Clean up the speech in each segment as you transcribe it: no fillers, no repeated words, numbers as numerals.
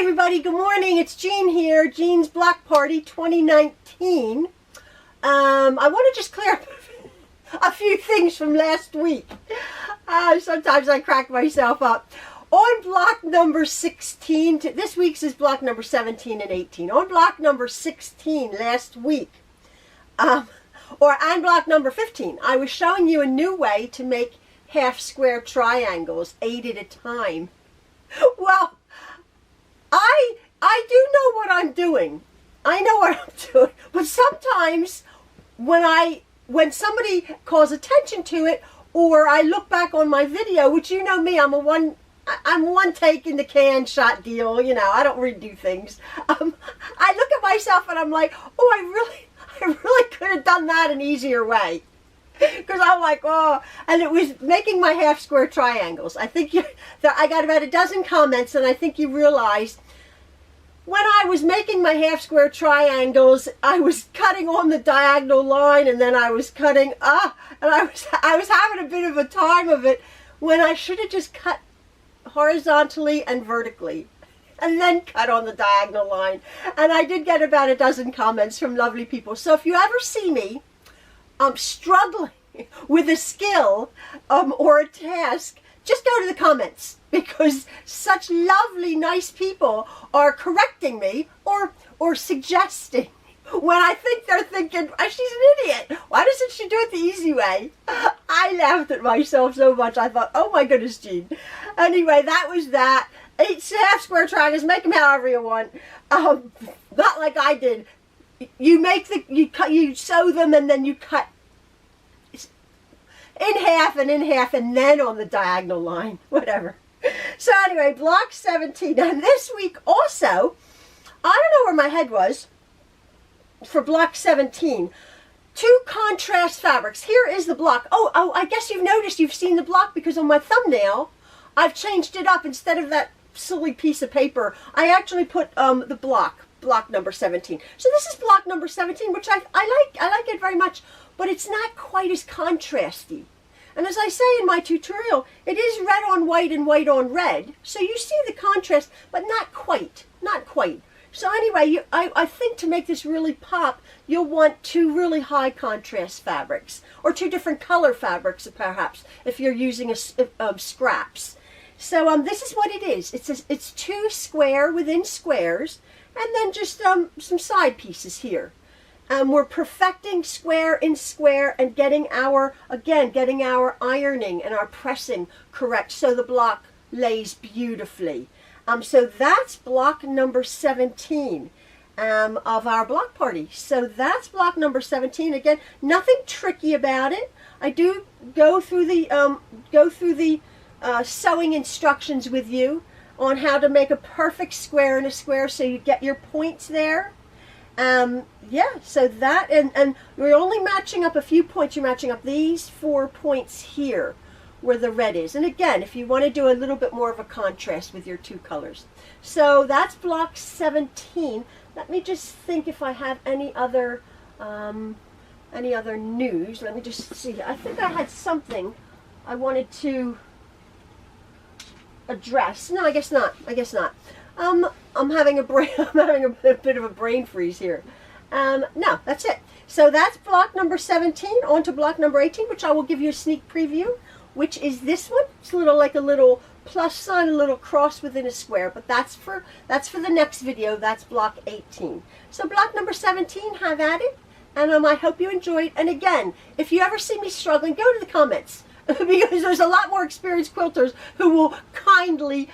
everybody, good morning. It's Jean here, Jean's Block Party 2019. I want to just clear up a few things from last week. Sometimes I crack myself up. On block number 16, this week's is block number 17 and 18. On block number 16 last week, and block number 15, I was showing you a new way to make half square triangles, 8 at a time. Well, I do know what I'm doing. I know what I'm doing. But sometimes when somebody calls attention to it, or I look back on my video, which you know me, I'm one take in the can shot deal, you know, I don't redo things. I look at myself and I'm like, oh, I really could have done that an easier way. Because I'm like, oh, and it was making my half square triangles. I think I got about a dozen comments, and I think you realized when I was making my half square triangles, I was cutting on the diagonal line, and then I was cutting and I was having a bit of a time of it when I should have just cut horizontally and vertically and then cut on the diagonal line. And I did get about a dozen comments from lovely people. So if you ever see me struggling with a skill or a task, just go to the comments, because such lovely, nice people are correcting me or suggesting when I think they're thinking, oh, she's an idiot. Why doesn't she do it the easy way? I laughed at myself so much. I thought, oh my goodness, Jean. Anyway, that was that. 8 half square triangles, make them however you want. Not like I did. You sew them, and then you cut in half, and then on the diagonal line, whatever. So anyway, block 17. And this week also, I don't know where my head was for block 17. 2 contrast fabrics. Here is the block. Oh, I guess you've noticed, you've seen the block, because on my thumbnail, I've changed it up. Instead of that silly piece of paper, I actually put the block number 17. So this is block number 17, which I like it very much, but it's not quite as contrasty. And as I say in my tutorial, it is red on white and white on red. So you see the contrast, but not quite. So anyway, I think to make this really pop, you'll want 2 really high contrast fabrics, or 2 different color fabrics perhaps, if you're using scraps. So this is what it is. It's 2 square within squares, and then just some side pieces here. We're perfecting square in square and getting our ironing and our pressing correct, so the block lays beautifully. So that's block number 17 of our block party. So that's block number 17. Again, nothing tricky about it. I do go through the sewing instructions with you on how to make a perfect square in a square, so you get your points there. Yeah, so that, and you're only matching up a few points. You're matching up these 4 points here where the red is. And again, if you want to do a little bit more of a contrast with your 2 colors. So that's block 17. Let me just think if I have any other news. Let me just see. I think I had something I wanted to address. No, I guess not. I'm having a bit of a brain freeze here. No, that's it. So that's block number 17. On to block number 18, which I will give you a sneak preview, which is this one. It's like a little plus sign, a little cross within a square, but that's for the next video. That's block 18. So block number 17, have at it, and I hope you enjoyed. And again, if you ever see me struggling, go to the comments, because there's a lot more experienced quilters who will kindly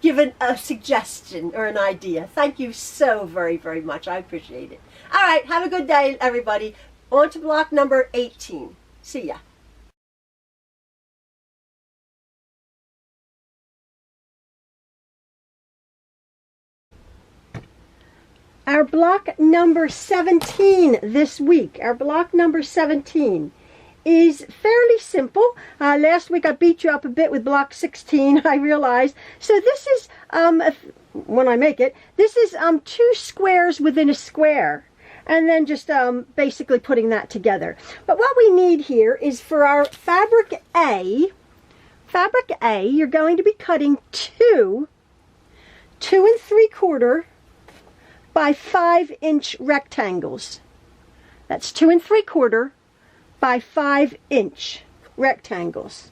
give a suggestion or an idea. Thank you so very, very much. I appreciate it. All right, have a good day, everybody. On to block number 18. See ya. Our block number 17 this week, our block number 17, is fairly simple. Last week I beat you up a bit with block 16, I realized. So this is, when I make it, this is 2 squares within a square. And then just basically putting that together. But what we need here is for our fabric A, you're going to be cutting two 2 3/4 by 5-inch rectangles. That's 2 3/4 by 5-inch rectangles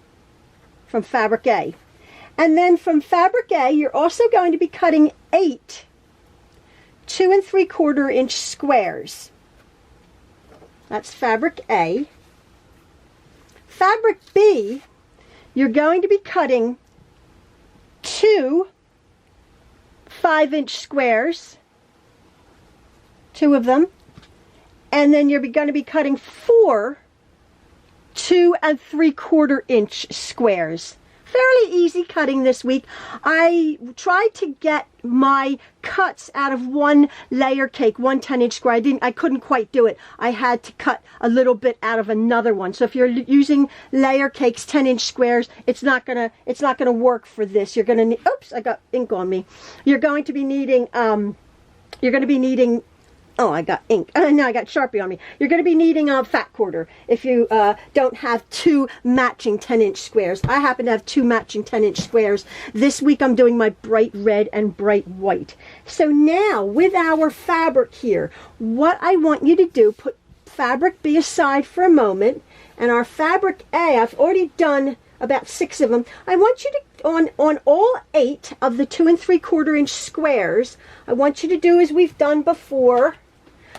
from fabric A. And then from fabric A, you're also going to be cutting 8 2 3/4-inch squares. That's fabric A. Fabric B, you're going to be cutting 2 5-inch squares, 2 of them, and then you're going to be cutting 4 2 3/4-inch squares. Fairly easy cutting this week. I tried to get my cuts out of one layer cake, one 10-inch square. I couldn't quite do it. I had to cut a little bit out of another one. So if you're using layer cakes, 10-inch squares, it's not gonna work for this. You're gonna need, oops, I got ink on me. You're going to be needing oh, I got ink. No, I got Sharpie on me. You're going to be needing a fat quarter if you don't have 2 matching 10-inch squares. I happen to have 2 matching 10-inch squares. This week I'm doing my bright red and bright white. So now with our fabric here, what I want you to do, put fabric B aside for a moment, and our fabric A, I've already done about 6 of them. I want you to, on all 8 of the 2 3/4-inch squares, I want you to do as we've done before.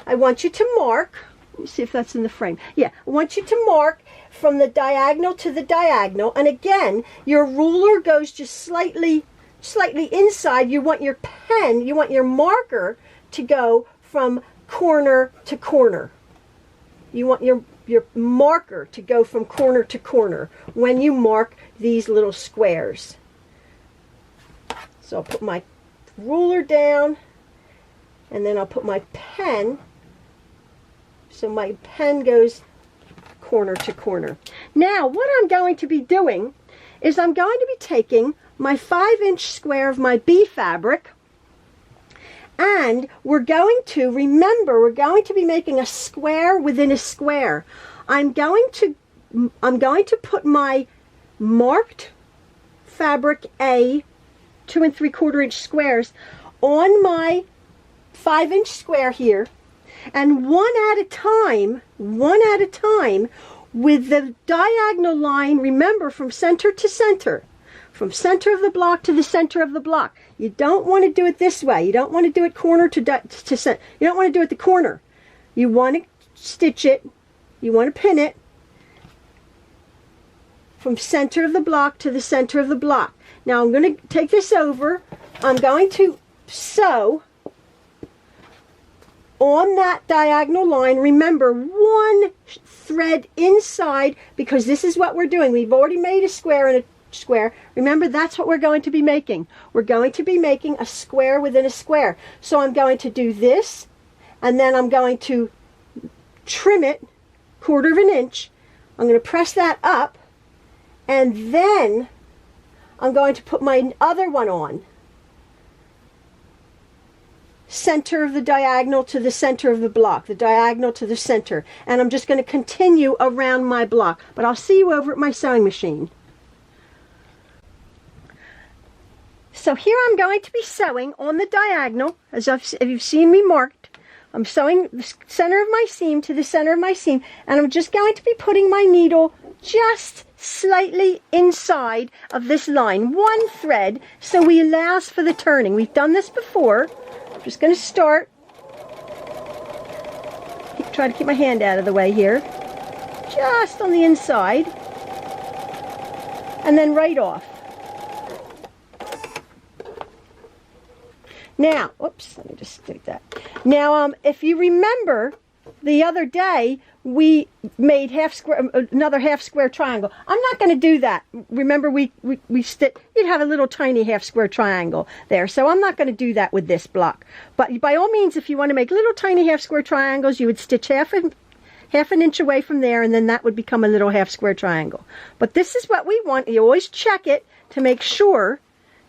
I want you to mark, let me see if that's in the frame. Yeah, I want you to mark from the diagonal to the diagonal. And again, your ruler goes just slightly inside. You want your pen, you want your marker to go from corner to corner. You want your marker to go from corner to corner when you mark these little squares. So I'll put my ruler down, and then I'll put my pen, so my pen goes corner to corner. Now what I'm going to be doing is I'm going to be taking my 5-inch square of my B fabric, and we're going to, remember, we're going to be making a square within a square. I'm going to put my marked fabric A 2 3/4-inch squares on my 5-inch square here, and one at a time, with the diagonal line, remember, from center to center, from center of the block to the center of the block. You don't want to do it this way. You don't want to do it corner to center. You don't want to do it the corner. You want to stitch it, you want to pin it from center of the block to the center of the block. Now I'm going to take this over. I'm going to sew on that diagonal line. Remember, 1 thread inside, because this is what we're doing. We've already made a square and a square. Remember, that's what we're going to be making. We're going to be making a square within a square. So I'm going to do this, and then I'm going to trim it 1/4 of an inch. I'm going to press that up, and then I'm going to put my other one on. Center of the diagonal to the center of the block, the diagonal to the center, and I'm just going to continue around my block. But I'll see you over at my sewing machine. So here I'm going to be sewing on the diagonal, as if you've seen me marked. I'm sewing the center of my seam to the center of my seam, and I'm just going to be putting my needle just slightly inside of this line, 1 thread, so we allows for the turning. We've done this before. I'm just going to start. Try to keep my hand out of the way here. Just on the inside, and then right off. Now, oops, let me just stick that. Now, if you remember, the other day we made another half square triangle. I'm not going to do that. Remember, you'd have a little tiny half square triangle there, so I'm not going to do that with this block. But by all means, if you want to make little tiny half square triangles, you would stitch half an inch away from there, and then that would become a little half square triangle. But this is what we want. You always check it to make sure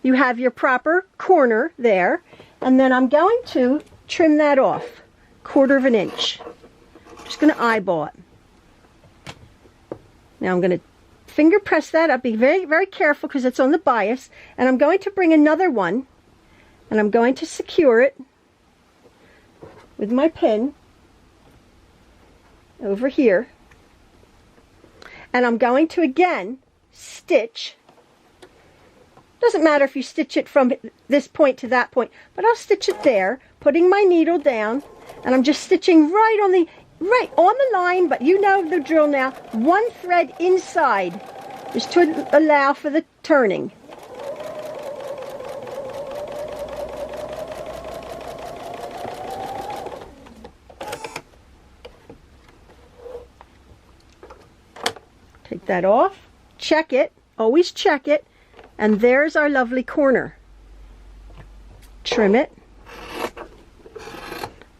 you have your proper corner there, and then I'm going to trim that off 1/4 of an inch. Just going to eyeball it. Now I'm going to finger press that up. Be very, very careful because it's on the bias, and I'm going to bring another one And I'm going to secure it with my pin over here. And I'm going to again stitch. Doesn't matter if you stitch it from this point to that point, but I'll stitch it there, putting my needle down, and I'm just stitching right on the line, but you know the drill now. One thread inside is to allow for the turning. Take that off, check it, always check it, and there's our lovely corner. Trim it.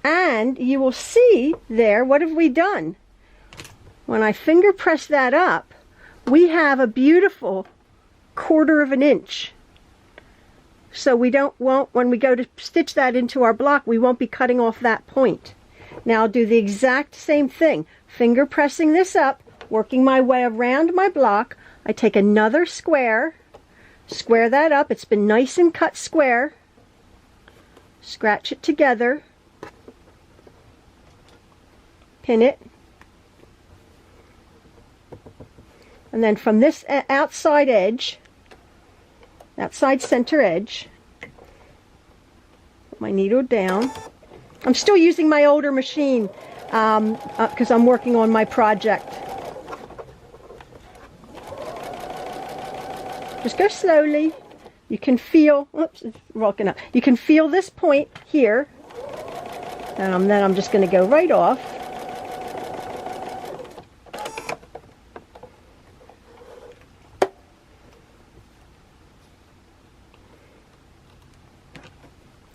And you will see there, what have we done? When I finger press that up, we have a beautiful 1/4 of an inch. So we won't, when we go to stitch that into our block, we won't be cutting off that point. Now I'll do the exact same thing. Finger pressing this up, working my way around my block. I take another square, square that up. It's been nice and cut square. Scratch it together. Pin it. And then from this outside edge, outside center edge, put my needle down. I'm still using my older machine because I'm working on my project. Just go slowly. You can feel, oops, it's rocking up. You can feel this point here. And then I'm just going to go right off.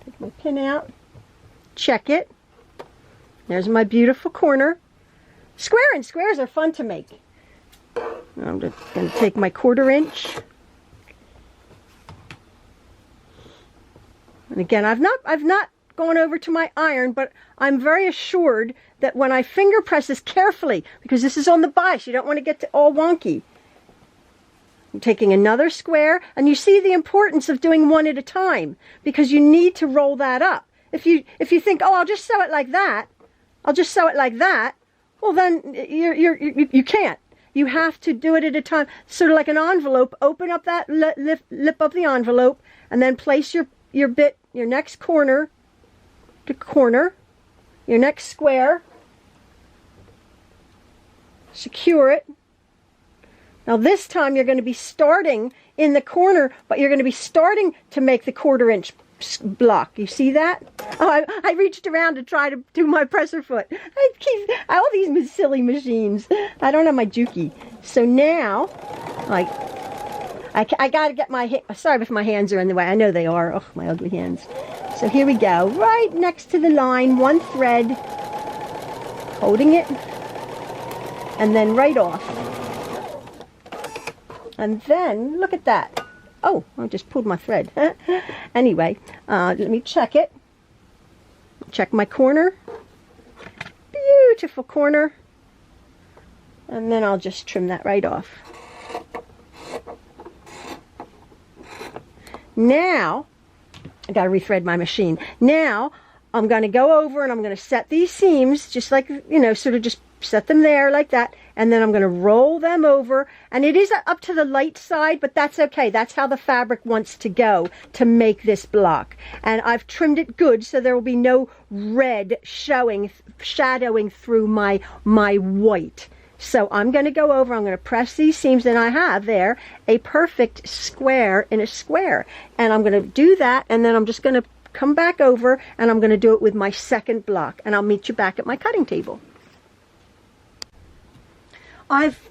Take my pin out. Check it. There's my beautiful corner. Square and squares are fun to make. I'm just going to take my 1/4 inch. And again, I've not gone over to my iron, but I'm very assured that when I finger press this carefully, because this is on the bias, you don't want to get all wonky. I'm taking another square, and you see the importance of doing one at a time, because you need to roll that up. If you think, oh, I'll just sew it like that, I'll just sew it like that, well then you can't. You have to do it at a time, sort of like an envelope. Open up that lip of the envelope, and then place your bit, your next corner to corner, your next square, secure it. Now this time you're going to be starting in the corner, but you're going to be starting to make the 1/4 inch block. You see that? Oh, I reached around to try to do my presser foot. I keep all these silly machines. I don't have my Juki. So now, like, I gotta get my, sorry if my hands are in the way. I know they are. Oh, my ugly hands. So here we go. Right next to the line, one thread, holding it, and then right off. And then, look at that. Oh, I just pulled my thread. Anyway, let me check it. Check my corner. Beautiful corner. And then I'll just trim that right off. Now, I got to rethread my machine. Now, I'm going to go over and I'm going to set these seams, just like, you know, sort of just set them there like that. And then I'm going to roll them over. And it is up to the light side, but that's okay. That's how the fabric wants to go to make this block. And I've trimmed it good so there will be no red shadowing through my white. So I'm going to go over, I'm going to press these seams, and I have there a perfect square in a square. And I'm going to do that, and then I'm just going to come back over, and I'm going to do it with my second block. And I'll meet you back at my cutting table. I've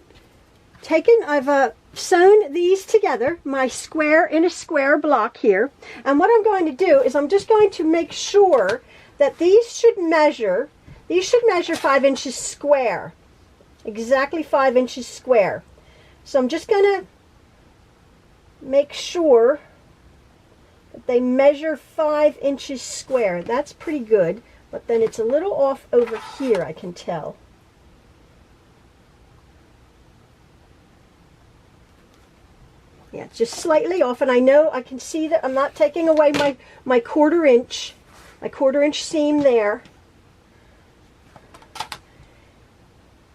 sewn these together, my square in a square block here. And what I'm going to do is I'm just going to make sure that these should measure 5 inches square. Exactly 5 inches square. So I'm just going to make sure that they measure 5 inches square. That's pretty good, but then it's a little off over here, I can tell. Yeah, it's just slightly off, and I know I can see that I'm not taking away my quarter inch seam there.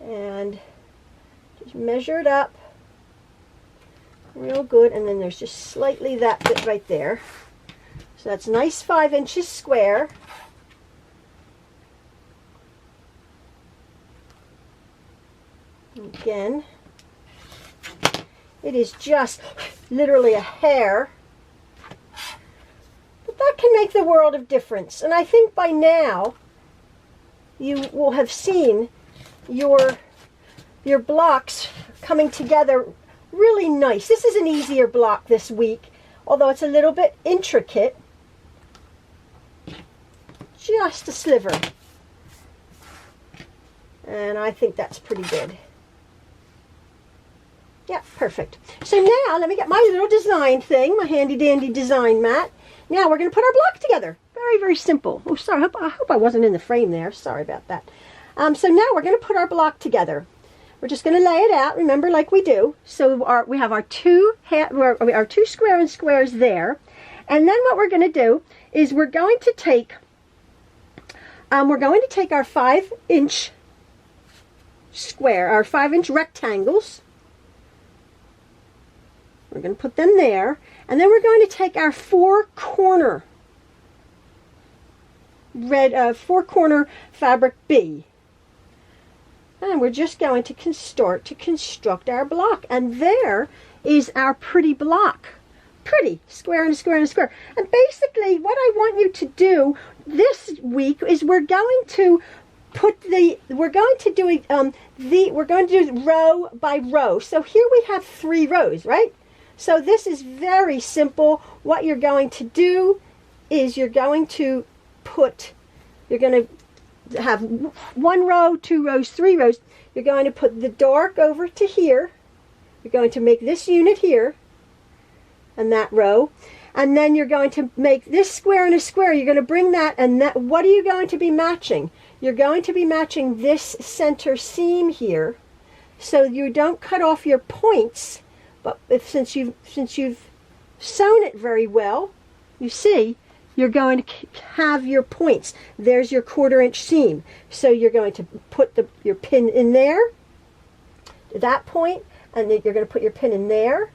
And just measure it up real good, and then there's just slightly that bit right there. So that's nice 5 inches square. Again, it is just literally a hair, but that can make the world of difference. And I think by now you will have seen your blocks coming together really nice. This is an easier block this week, although it's a little bit intricate. Just a sliver. And I think that's pretty good. Yeah, perfect. So now let me get my little design thing, my handy dandy design mat. Now we're going to put our block together. Very, very simple. Oh, sorry, I hope I wasn't in the frame there. Sorry about that. So now we're going to put our block together. We're just going to lay it out, remember, like we do. So we have our two square and squares there. And then what we're going to do is we're going to take our 5-inch square, our 5-inch rectangles. We're going to put them there, and then we're going to take our 4-corner fabric B, and we're just going to start to construct our block. And there is our pretty block. Pretty square and a square and a square. And basically, what I want you to do this week is we're going to do row by row. So here we have 3 rows, right? So this is very simple. What you're going to do is you're going to have 1 row, 2 rows, 3 rows. You're going to put the dark over to here. You're going to make this unit here and that row. And then you're going to make this square and a square. You're going to bring that, and that. What are you going to be matching? You're going to be matching this center seam here, so you don't cut off your points. But since you've sewn it very well, you see, you're going to have your points. There's your 1/4 inch seam. So you're going to put your pin in there, that point, and then you're going to put your pin in there.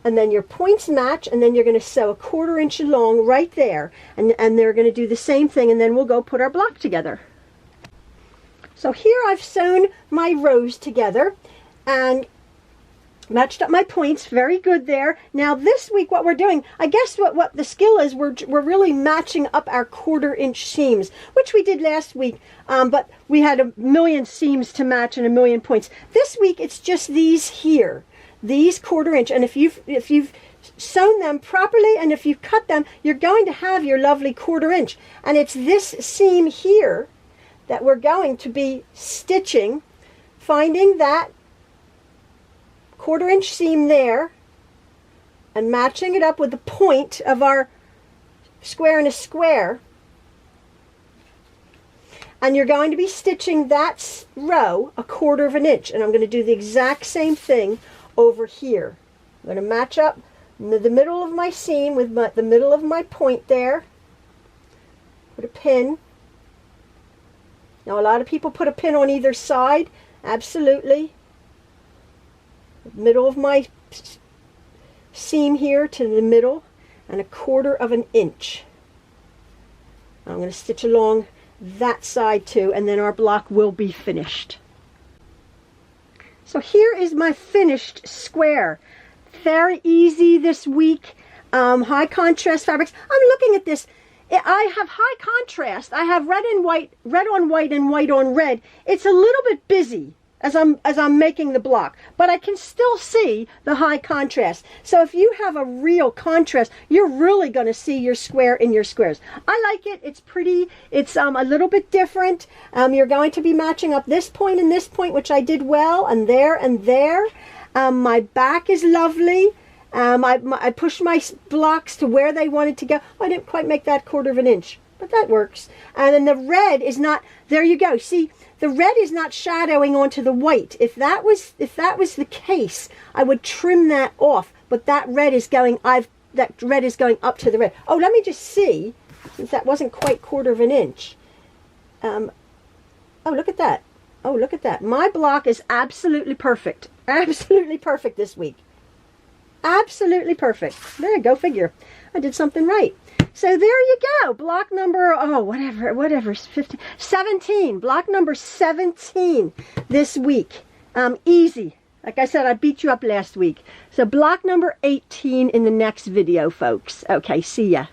And then your points match, and then you're going to sew a 1/4 inch along right there. And they're going to do the same thing, and then we'll go put our block together. So here I've sewn my rows together and matched up my points. Very good there. Now this week what we're doing, I guess what the skill is, we're really matching up our 1/4 inch seams, which we did last week, but we had a million seams to match and a million points. This week it's just these here. These 1/4 inch, and if you've sewn them properly and if you've cut them, you're going to have your lovely 1/4 inch. And it's this seam here that we're going to be stitching, finding that 1/4 inch seam there and matching it up with the point of our square and a square. And you're going to be stitching that row a 1/4 inch, and I'm going to do the exact same thing over here. I'm going to match up the middle of my seam with the middle of my point there. Put a pin. Now a lot of people put a pin on either side. Absolutely. Middle of my seam here to the middle, and a 1/4 inch. I'm going to stitch along that side too, and then our block will be finished. So here is my finished square. Very easy this week. High contrast fabrics. I'm looking at this. I have high contrast. I have red and white, red on white and white on red. It's a little bit busy as I'm making the block, but I can still see the high contrast. So if you have a real contrast, you're really going to see your square in your squares. I like it. It's pretty. It's a little bit different. You're going to be matching up this point and this point, which I did well, and there and there. My back is lovely. I pushed my blocks to where they wanted to go. Oh, I didn't quite make that 1/4 inch. but that works. And then the red is not, there you go. See, the red is not shadowing onto the white. If that was the case, I would trim that off. But that red is going, that red is going up to the red. Oh, let me just see, since that wasn't quite 1/4 of an inch. Oh, look at that. Oh, look at that. My block is absolutely perfect. Absolutely perfect this week. Absolutely perfect. There, go figure. I did something right. So there you go. Block number, oh, whatever, 15, 17. Block number 17 this week. Easy. Like I said, I beat you up last week. So block number 18 in the next video, folks. Okay, see ya.